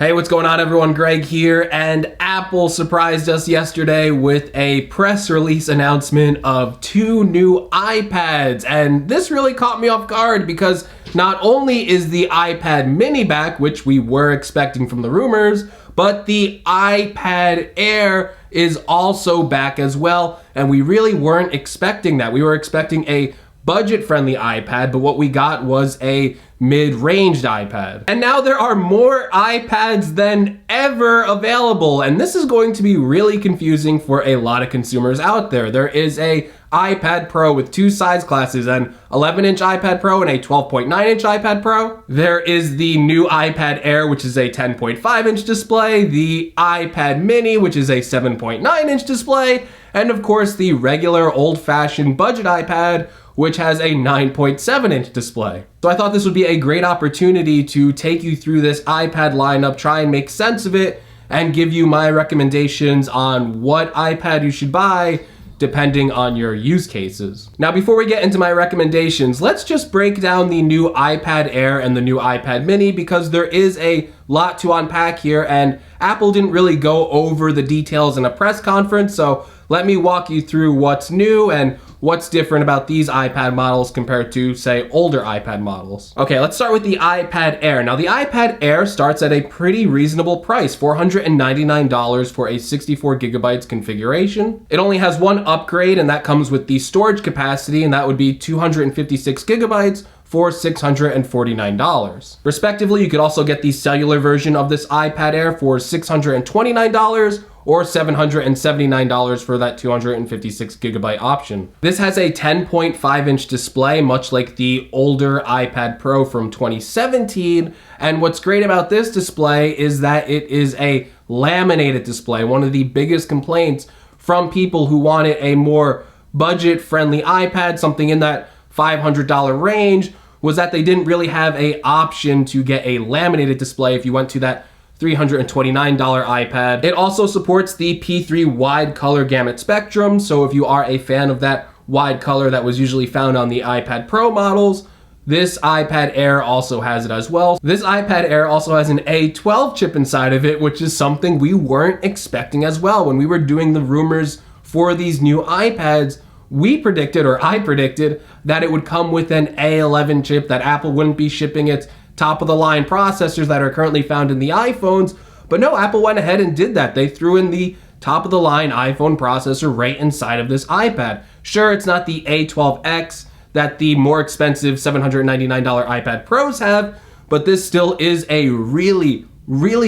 Hey, what's going on everyone? Greg here, and Apple surprised us yesterday with a press release announcement of 2 new iPads, and this really caught me off guard because not only is the iPad mini back, which we were expecting from the rumors, but the iPad Air is also back as well, and we really weren't expecting that. We were expecting a budget-friendly iPad, but what we got was a mid-ranged iPad. And now there are more iPads than ever available, and this is going to be really confusing for a lot of consumers out there. There is a iPad Pro with 2 size classes, an 11-inch iPad Pro and a 12.9-inch iPad Pro. There is the new iPad Air, which is a 10.5-inch display, the iPad Mini, which is a 7.9-inch display, and of course the regular old-fashioned budget iPad, which has a 9.7-inch display. So I thought this would be a great opportunity to take you through this iPad lineup, try and make sense of it, and give you my recommendations on what iPad you should buy depending on your use cases. Now, before we get into my recommendations, let's just break down the new iPad Air and the new iPad Mini because there is a lot to unpack here, and Apple didn't really go over the details in a press conference, so let me walk you through what's new and what's different about these iPad models compared to, say, older iPad models. Okay, let's start with the iPad Air. Now, the iPad Air starts at a pretty reasonable price, $499 for a 64 gigabytes configuration. It only has one upgrade, and that comes with the storage capacity, and that would be 256 gigabytes for $649. Respectively, you could also get the cellular version of this iPad Air for $629 or $779 for that 256 gigabyte option. This has a 10.5-inch display, much like the older iPad Pro from 2017. And what's great about this display is that it is a laminated display. One of the biggest complaints from people who wanted a more budget-friendly iPad, something in that $500 range, was that they didn't really have an option to get a laminated display if you went to that $329 iPad. It also supports the P3 wide color gamut spectrum, so if you are a fan of that wide color that was usually found on the iPad Pro models, this iPad Air also has it as well. This iPad Air also has an A12 chip inside of it, which is something we weren't expecting as well. When we were doing the rumors for these new iPads, we predicted, or I predicted, that it would come with an A11 chip, that Apple wouldn't be shipping its top-of-the-line processors that are currently found in the iPhones. But no, Apple went ahead and did that. They threw in the top-of-the-line iPhone processor right inside of this iPad. Sure, it's not the A12X that the more expensive $799 iPad Pros have, but this still is a really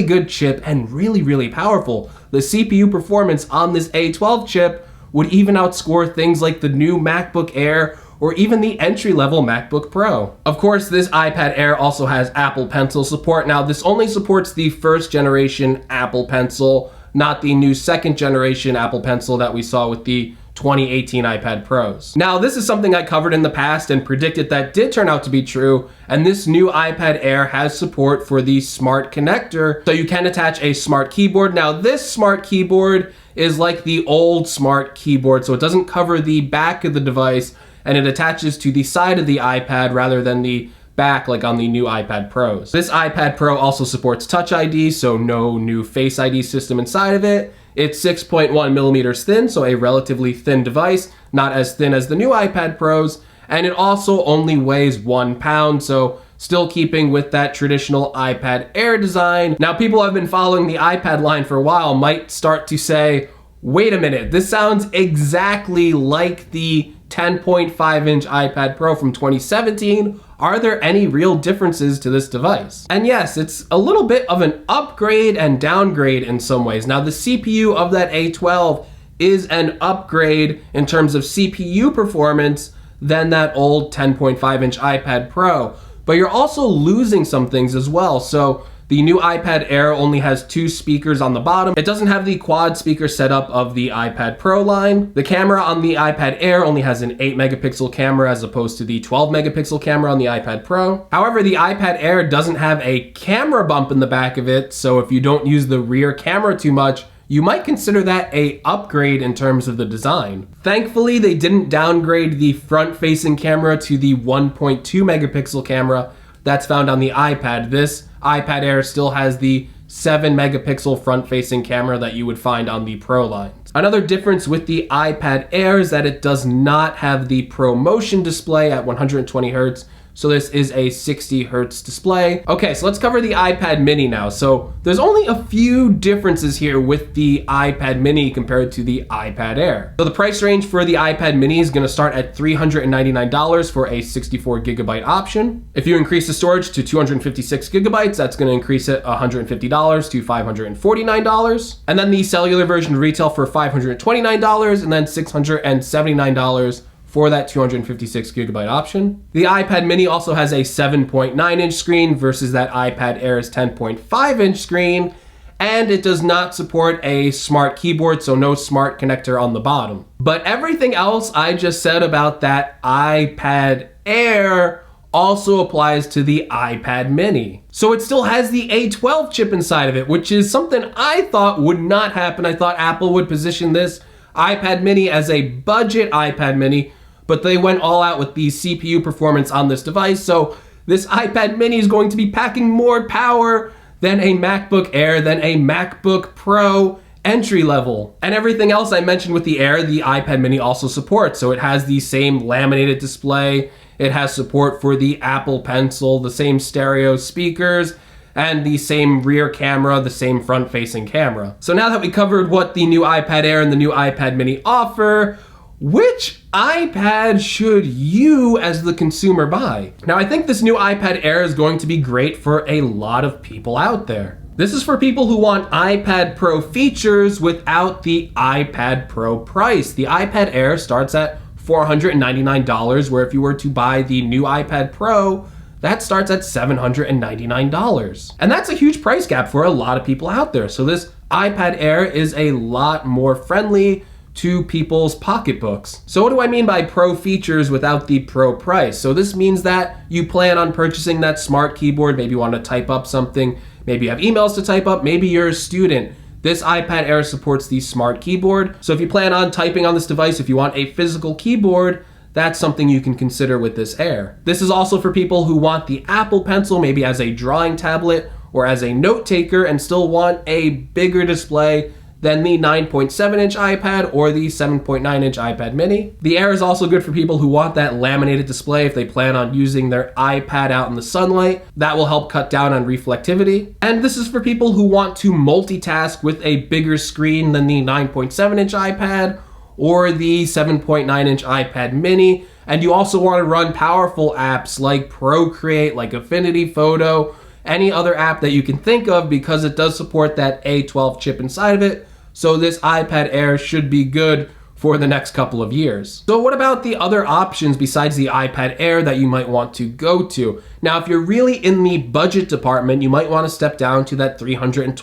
good chip and really powerful. The CPU performance on this A12 chip would even outscore things like the new MacBook Air or even the entry-level MacBook Pro. Of course, this iPad Air also has Apple Pencil support. Now, this only supports the first generation Apple Pencil, not the new second generation Apple Pencil that we saw with the 2018 iPad Pros. Now, this is something I covered in the past and predicted that did turn out to be true, and this new iPad Air has support for the smart connector, so you can attach a smart keyboard. Now, this smart keyboard is like the old smart keyboard, so it doesn't cover the back of the device, and it attaches to the side of the iPad rather than the back like on the new iPad Pros. This iPad Pro also supports Touch ID, so no new Face ID system inside of it. It's 6.1 millimeters thin, so a relatively thin device, not as thin as the new iPad Pros, and it also only weighs 1 pound, so still keeping with that traditional iPad Air design. Now, people who have been following the iPad line for a while might start to say, wait a minute, this sounds exactly like the 10.5-inch iPad Pro from 2017. Are there any real differences to this device? And yes, it's a little bit of an upgrade and downgrade in some ways. Now, the CPU of that A12 is an upgrade in terms of CPU performance than that old 10.5-inch iPad Pro, but you're also losing some things as well. So the new iPad Air only has 2 speakers on the bottom. It doesn't have the quad speaker setup of the iPad Pro line. The camera on the iPad Air only has an 8 megapixel camera as opposed to the 12 megapixel camera on the iPad Pro. However, the iPad Air doesn't have a camera bump in the back of it, so if you don't use the rear camera too much, you might consider that an upgrade in terms of the design. Thankfully, they didn't downgrade the front-facing camera to the 1.2 megapixel camera that's found on the iPad. This iPad Air still has the 7 megapixel front-facing camera that you would find on the Pro lines. Another difference with the iPad Air is that it does not have the Pro Motion display at 120 Hz. So this is a 60 Hertz display. Okay, so let's cover the iPad mini now. So there's only a few differences here with the iPad mini compared to the iPad Air. So the price range for the iPad mini is gonna start at $399 for a 64 gigabyte option. If you increase the storage to 256 gigabytes, that's gonna increase it $150 to $549. And then the cellular version retail for $529 and then $679 for that 256 gigabyte option. The iPad mini also has a 7.9 inch screen versus that iPad Air's 10.5 inch screen, and it does not support a smart keyboard, so no smart connector on the bottom. But everything else I just said about that iPad Air also applies to the iPad mini. So it still has the A12 chip inside of it, which is something I thought would not happen. I thought Apple would position this iPad mini as a budget iPad mini, but they went all out with the CPU performance on this device. So this iPad mini is going to be packing more power than a MacBook Air, than a MacBook Pro entry level. And everything else I mentioned with the Air, the iPad mini also supports. So it has the same laminated display, it has support for the Apple Pencil, the same stereo speakers, and the same rear camera, the same front-facing camera. So now that we covered what the new iPad Air and the new iPad mini offer, which iPad should you as the consumer buy? Now, I think this new iPad Air is going to be great for a lot of people out there. This is for people who want iPad Pro features without the iPad Pro price. The iPad Air starts at $499, where if you were to buy the new iPad Pro, that starts at $799. And that's a huge price gap for a lot of people out there. So this iPad Air is a lot more friendly to people's pocketbooks. So what do I mean by Pro features without the Pro price? So this means that you plan on purchasing that smart keyboard, maybe you want to type up something, maybe you have emails to type up, maybe you're a student. This iPad Air supports the smart keyboard. So if you plan on typing on this device, if you want a physical keyboard, that's something you can consider with this Air. This is also for people who want the Apple Pencil, maybe as a drawing tablet or as a note taker, and still want a bigger display than the 9.7-inch iPad or the 7.9-inch iPad mini. The Air is also good for people who want that laminated display if they plan on using their iPad out in the sunlight. That will help cut down on reflectivity. And this is for people who want to multitask with a bigger screen than the 9.7-inch iPad or the 7.9-inch iPad mini. And you also want to run powerful apps like Procreate, like Affinity Photo, any other app that you can think of, because it does support that A12 chip inside of it. So this iPad Air should be good for the next couple of years. So what about the other options besides the iPad Air that you might want to go to? Now, if you're really in the budget department, you might want to step down to that $329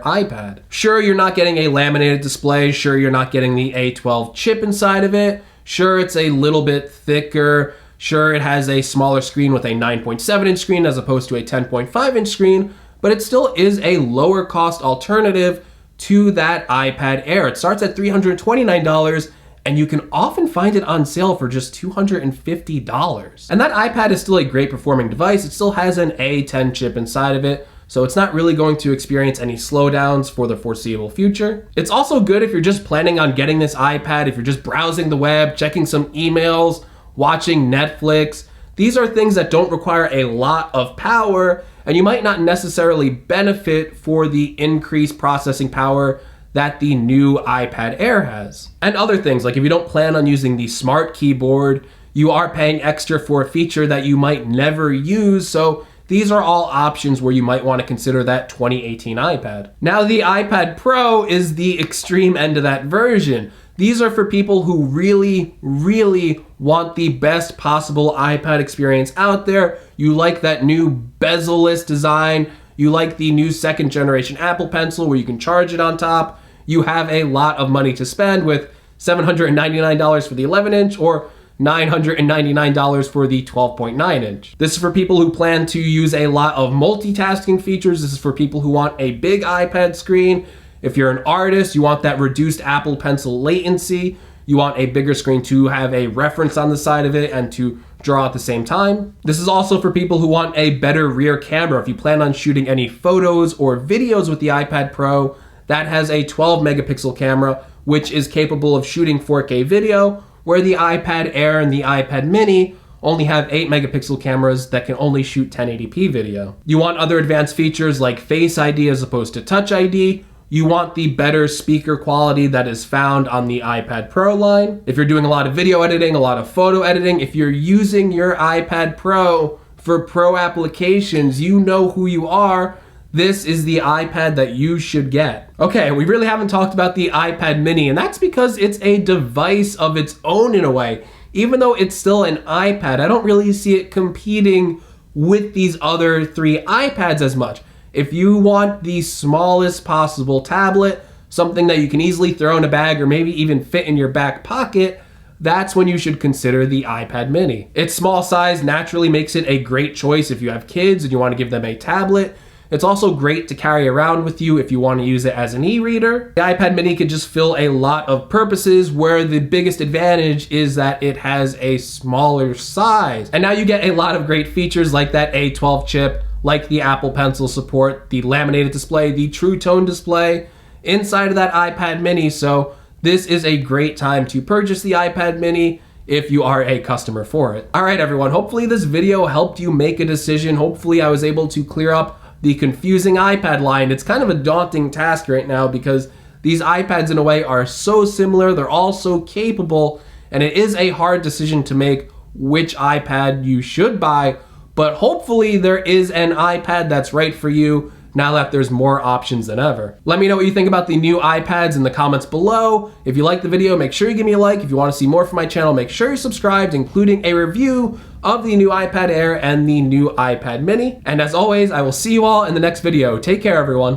iPad. Sure, you're not getting a laminated display. Sure, you're not getting the A12 chip inside of it. Sure, it's a little bit thicker. Sure, it has a smaller screen with a 9.7-inch screen as opposed to a 10.5-inch screen, but it still is a lower cost alternative to that iPad Air. It starts at $329, and you can often find it on sale for just $250. And that iPad is still a great performing device. It still has an A10 chip inside of it, so it's not really going to experience any slowdowns for the foreseeable future. It's also good if you're just planning on getting this iPad, if you're just browsing the web, checking some emails, watching Netflix. These are things that don't require a lot of power, and you might not necessarily benefit for the increased processing power that the new iPad Air has. And other things, like if you don't plan on using the smart keyboard, you are paying extra for a feature that you might never use, so these are all options where you might want to consider that 2018 iPad. Now, the iPad Pro is the extreme end of that version. These are for people who really, really want the best possible iPad experience out there. You like that new bezel-less design. You like the new second generation Apple Pencil where you can charge it on top. You have a lot of money to spend with $799 for the 11-inch or $999 for the 12.9-inch. This is for people who plan to use a lot of multitasking features. This is for people who want a big iPad screen. If you're an artist, you want that reduced Apple Pencil latency. You want a bigger screen to have a reference on the side of it and to draw at the same time. This is also for people who want a better rear camera. If you plan on shooting any photos or videos with the iPad Pro, that has a 12 megapixel camera, which is capable of shooting 4K video, where the iPad Air and the iPad Mini only have 8 megapixel cameras that can only shoot 1080p video. You want other advanced features like Face ID as opposed to Touch ID. You want the better speaker quality that is found on the iPad Pro line. If you're doing a lot of video editing, a lot of photo editing, if you're using your iPad Pro for pro applications, you know who you are. This is the iPad that you should get. Okay, we really haven't talked about the iPad Mini, and that's because it's a device of its own in a way. Even though it's still an iPad, I don't really see it competing with these other 3 iPads as much. If you want the smallest possible tablet, something that you can easily throw in a bag or maybe even fit in your back pocket, that's when you should consider the iPad Mini. Its small size naturally makes it a great choice if you have kids and you want to give them a tablet. It's also great to carry around with you if you want to use it as an e-reader. The iPad Mini can just fill a lot of purposes, where the biggest advantage is that it has a smaller size. And now you get a lot of great features like that A12 chip, like the Apple Pencil support, the laminated display, the True Tone display inside of that iPad Mini. So this is a great time to purchase the iPad Mini if you are a customer for it. All right, everyone, hopefully this video helped you make a decision. Hopefully I was able to clear up the confusing iPad line. It's kind of a daunting task right now because these iPads in a way are so similar, they're all so capable, and it is a hard decision to make which iPad you should buy. But hopefully there is an iPad that's right for you now that there's more options than ever. Let me know what you think about the new iPads in the comments below. If you liked the video, make sure you give me a like. If you want to see more from my channel, make sure you're subscribed, including a review of the new iPad Air and the new iPad Mini. And as always, I will see you all in the next video. Take care, everyone.